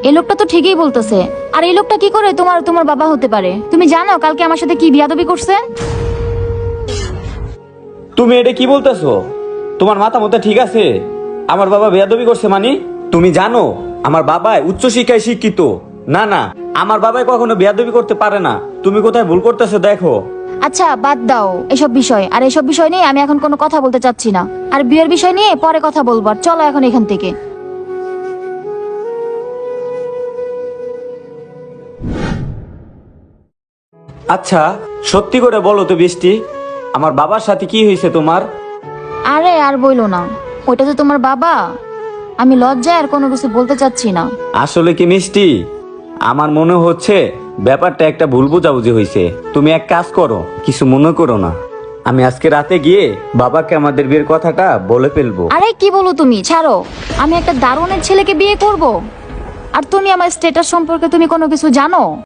এই লোকটা তো ঠিকই বলতেছে। আর এই লোকটা কি করে তোমার বাবা হতে পারে? তুমি জানো কালকে আমার সাথে কি বিয়াদবি করছে? তুমি এটা কি বলতেছো? তোমার মাথা মতো ঠিক আছে? আমার বাবা বেয়াদবি করছে মানে? তুমি জানো আমার বাবা উচ্চ শিক্ষায় শিক্ষিত। না না, আমার বাবাই কখনো বেয়াদবি করতে পারে না। তুমি কোথায় ভুল করতেছো দেখো। আচ্ছা বাদ দাও এসব বিষয়, আর এসব বিষয় নিয়ে আমি এখন কোনো কথা বলতে চাচ্ছি না। আর বিয়ের বিষয় নিয়ে পরে কথা বলবো। আর চলো এখন এখান থেকে। আচ্ছা, সত্যি করে বলো তো বৃষ্টি, আমার বাবার সাথে কি হয়েছে তোমার? আরে আর বইলো না, ওইটা তো তোমার বাবা। আমি লজ্জায় আর কোনো কিছু বলতে চাচ্ছি না। আসলে কি মিষ্টি, আমার মনে হচ্ছে ব্যাপারটা একটা ভুল বোঝাবুঝি হয়েছে। তুমি এক কাজ করো, কিছু মনে করো না। আমি আজকে রাতে গিয়ে বাবাকে আমাদের বিয়ের কথাটা বলে ফেলবো। আরে কি বলো তুমি? ছাড়ো, আমি একটা দারুণের ছেলেকে বিয়ে করব? আর তুমি আমার স্ট্যাটাস সম্পর্কে তুমি কোনো কিছু জানো?